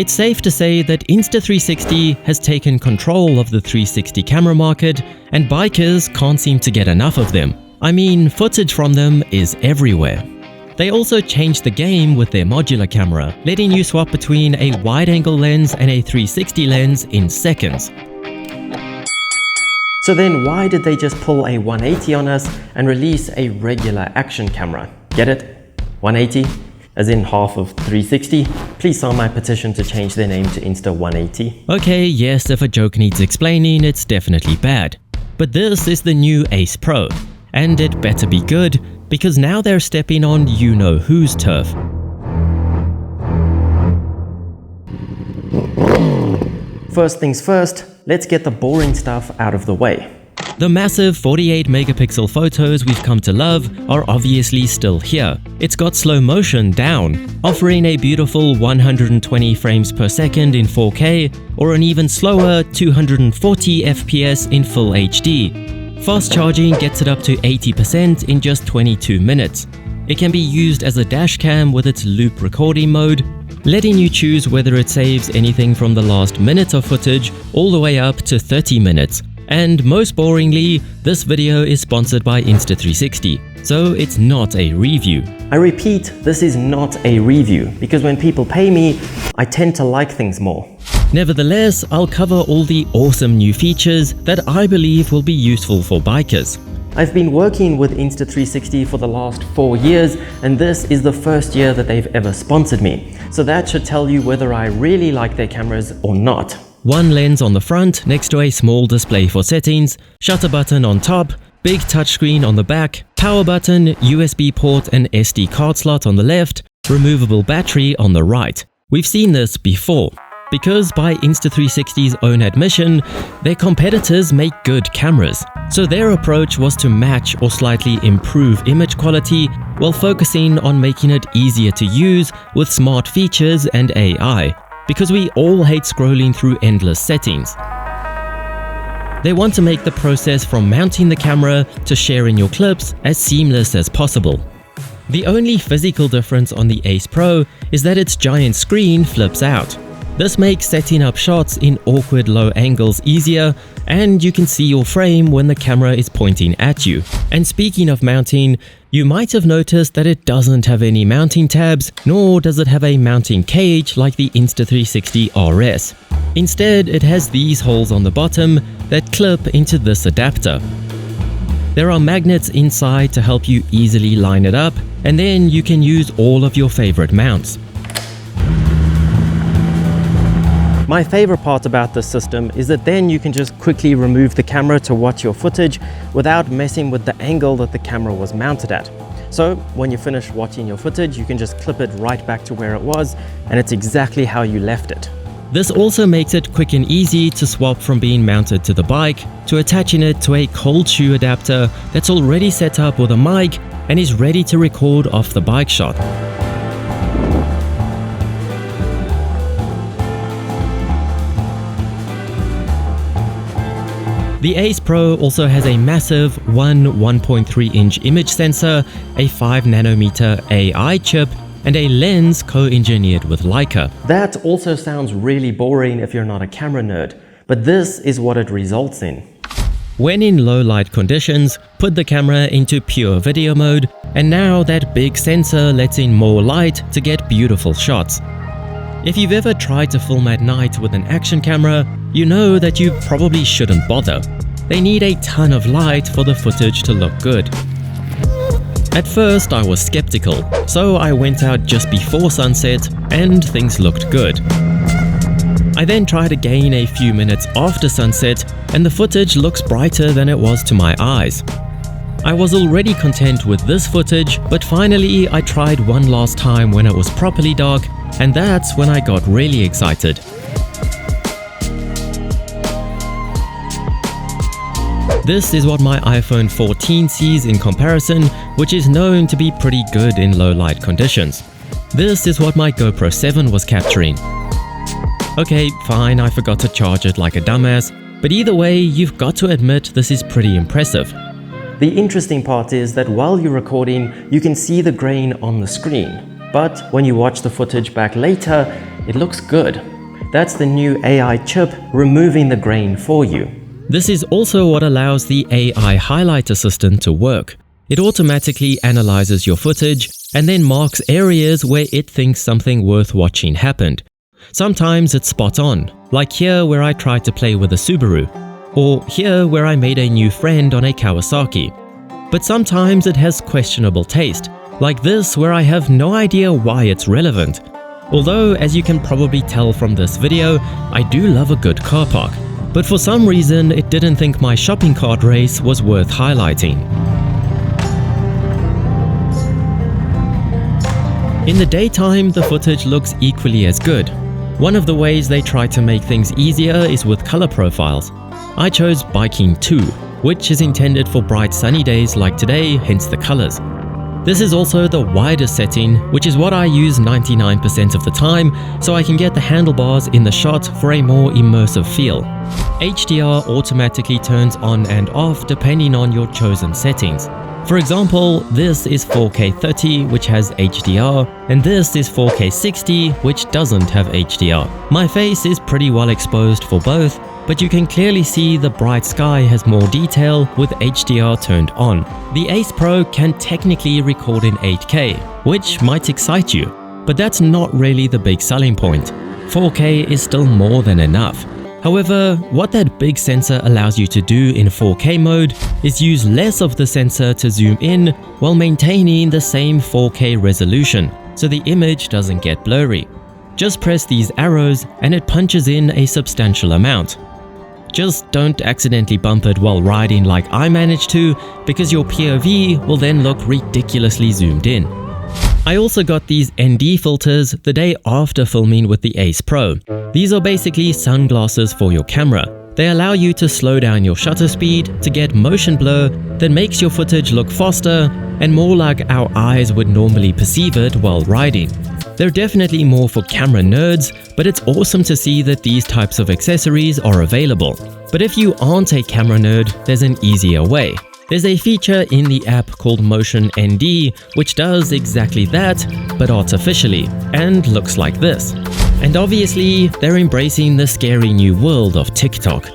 It's safe to say that Insta360 has taken control of the 360 camera market, and bikers can't seem to get enough of them. I mean, footage from them is everywhere. They also changed the game with their modular camera, letting you swap between a wide-angle lens and a 360 lens in seconds. So then why did they just pull a 180 on us and release a regular action camera? Get it? 180? As in half of 360? Please sign my petition to change their name to Insta180. Okay, yes, if a joke needs explaining, it's definitely bad. But this is the new Ace Pro, and it better be good, because now they're stepping on you-know-whose turf. First things first, let's get the boring stuff out of the way. The massive 48 megapixel photos we've come to love are obviously still here. It's got slow motion down, offering a beautiful 120 frames per second in 4K or an even slower 240 FPS in full HD. Fast charging gets it up to 80% in just 22 minutes. It can be used as a dash cam with its loop recording mode, letting you choose whether it saves anything from the last minute of footage all the way up to 30 minutes. And most boringly, this video is sponsored by Insta360, so it's not a review. I repeat, this is not a review, because when people pay me, I tend to like things more. Nevertheless, I'll cover all the awesome new features that I believe will be useful for bikers. I've been working with Insta360 for the last 4 years, and this is the first year that they've ever sponsored me. So that should tell you whether I really like their cameras or not. One lens on the front next to a small display for settings, shutter button on top, big touchscreen on the back, power button, USB port and SD card slot on the left, removable battery on the right. We've seen this before. Because by Insta360's own admission, their competitors make good cameras. So their approach was to match or slightly improve image quality while focusing on making it easier to use with smart features and AI. Because we all hate scrolling through endless settings. They want to make the process from mounting the camera to sharing your clips as seamless as possible. The only physical difference on the Ace Pro is that its giant screen flips out. This makes setting up shots in awkward low angles easier, and you can see your frame when the camera is pointing at you. And speaking of mounting, you might have noticed that it doesn't have any mounting tabs, nor does it have a mounting cage like the Insta360 RS. Instead, it has these holes on the bottom that clip into this adapter. There are magnets inside to help you easily line it up, and then you can use all of your favorite mounts. My favorite part about this system is that then you can just quickly remove the camera to watch your footage without messing with the angle that the camera was mounted at. So when you finish watching your footage, you can just clip it right back to where it was, and it's exactly how you left it. This also makes it quick and easy to swap from being mounted to the bike to attaching it to a cold shoe adapter that's already set up with a mic and is ready to record off the bike shot. The Ace Pro also has a massive 1.3-inch image sensor, a 5nm AI chip, and a lens co-engineered with Leica. That also sounds really boring if you're not a camera nerd, but this is what it results in. When in low light conditions, put the camera into pure video mode, and now that big sensor lets in more light to get beautiful shots. If you've ever tried to film at night with an action camera, you know that you probably shouldn't bother. They need a ton of light for the footage to look good. At first I was skeptical, so I went out just before sunset and things looked good. I then tried again a few minutes after sunset and the footage looks brighter than it was to my eyes. I was already content with this footage, but finally I tried one last time when it was properly dark, and that's when I got really excited. This is what my iPhone 14 sees in comparison, which is known to be pretty good in low light conditions. This is what my GoPro 7 was capturing. Okay, fine, I forgot to charge it like a dumbass, but either way, you've got to admit this is pretty impressive. The interesting part is that while you're recording, you can see the grain on the screen. But when you watch the footage back later, it looks good. That's the new AI chip removing the grain for you. This is also what allows the AI highlight assistant to work. It automatically analyzes your footage and then marks areas where it thinks something worth watching happened. Sometimes it's spot on, like here where I tried to play with a Subaru, or here where I made a new friend on a Kawasaki. But sometimes it has questionable taste, like this where I have no idea why it's relevant. Although, as you can probably tell from this video, I do love a good car park, but for some reason it didn't think my shopping cart race was worth highlighting. In the daytime, the footage looks equally as good. One of the ways they try to make things easier is with color profiles. I chose Biking 2, which is intended for bright sunny days like today, hence the colors. This is also the widest setting, which is what I use 99% of the time, so I can get the handlebars in the shot for a more immersive feel. HDR automatically turns on and off depending on your chosen settings. For example, this is 4K 30, which has HDR, and this is 4K 60, which doesn't have HDR. My face is pretty well exposed for both, but you can clearly see the bright sky has more detail with HDR turned on. The Ace Pro can technically record in 8K, which might excite you, but that's not really the big selling point. 4K is still more than enough. However, what that big sensor allows you to do in 4K mode is use less of the sensor to zoom in while maintaining the same 4K resolution, so the image doesn't get blurry. Just press these arrows and it punches in a substantial amount. Just don't accidentally bump it while riding like I managed to, because your POV will then look ridiculously zoomed in. I also got these ND filters the day after filming with the Ace Pro. These are basically sunglasses for your camera. They allow you to slow down your shutter speed to get motion blur that makes your footage look faster and more like our eyes would normally perceive it while riding. They're definitely more for camera nerds, but it's awesome to see that these types of accessories are available. But if you aren't a camera nerd, there's an easier way. There's a feature in the app called Motion ND, which does exactly that, but artificially, and looks like this. And obviously, they're embracing the scary new world of TikTok.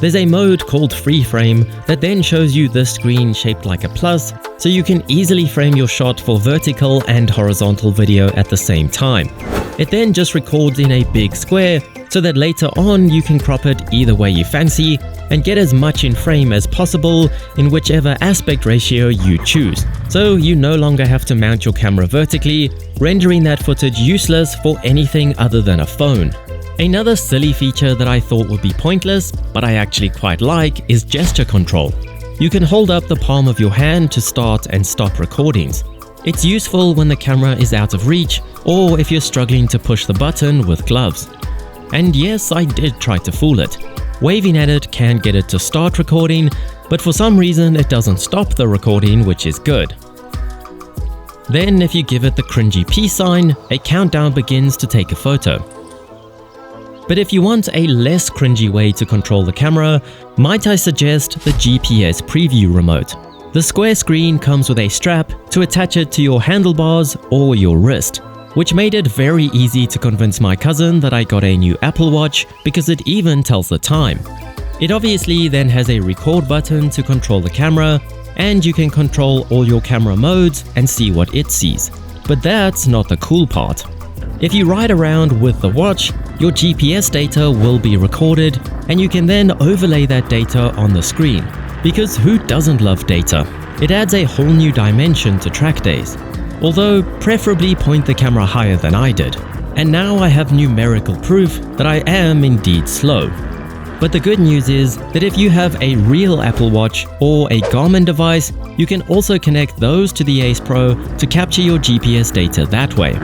There's a mode called Free Frame that then shows you this screen shaped like a plus, so you can easily frame your shot for vertical and horizontal video at the same time. It then just records in a big square, so that later on you can crop it either way you fancy and get as much in frame as possible in whichever aspect ratio you choose. So you no longer have to mount your camera vertically, rendering that footage useless for anything other than a phone. Another silly feature that I thought would be pointless, but I actually quite like, is gesture control. You can hold up the palm of your hand to start and stop recordings. It's useful when the camera is out of reach or if you're struggling to push the button with gloves. And yes, I did try to fool it. Waving at it can get it to start recording, but for some reason it doesn't stop the recording, which is good. Then if you give it the cringy peace sign, a countdown begins to take a photo. But if you want a less cringy way to control the camera, might I suggest the GPS preview remote. The square screen comes with a strap to attach it to your handlebars or your wrist, which made it very easy to convince my cousin that I got a new Apple Watch because it even tells the time. It obviously then has a record button to control the camera, and you can control all your camera modes and see what it sees. But that's not the cool part. If you ride around with the watch, your GPS data will be recorded, and you can then overlay that data on the screen. Because who doesn't love data? It adds a whole new dimension to track days. Although, preferably point the camera higher than I did. And now I have numerical proof that I am indeed slow. But the good news is that if you have a real Apple Watch or a Garmin device, you can also connect those to the Ace Pro to capture your GPS data that way.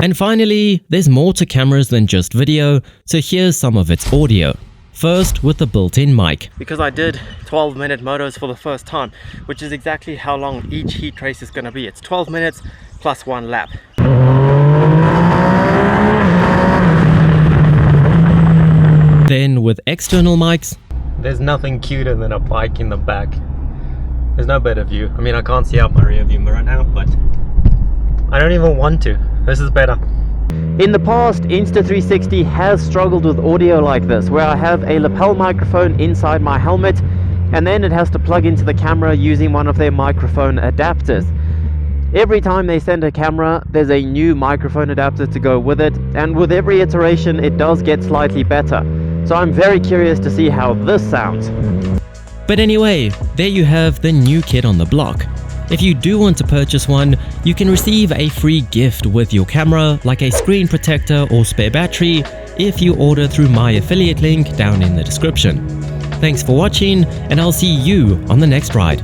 And finally, there's more to cameras than just video, so here's some of its audio. First, with the built-in mic. Because I did 12-minute motos for the first time, which is exactly how long each heat race is going to be. It's 12 minutes plus 1 lap. Then with external mics, there's nothing cuter than a bike in the back. There's no better view. I mean, I can't see out my rear view mirror now, but I don't even want to. This is better. In the past, Insta360 has struggled with audio like this, where I have a lapel microphone inside my helmet, and then it has to plug into the camera using one of their microphone adapters. Every time they send a camera, there's a new microphone adapter to go with it, and with every iteration it does get slightly better. So I'm very curious to see how this sounds. But anyway, there you have the new kid on the block. If you do want to purchase one, you can receive a free gift with your camera, like a screen protector or spare battery, if you order through my affiliate link down in the description. Thanks for watching, and I'll see you on the next ride.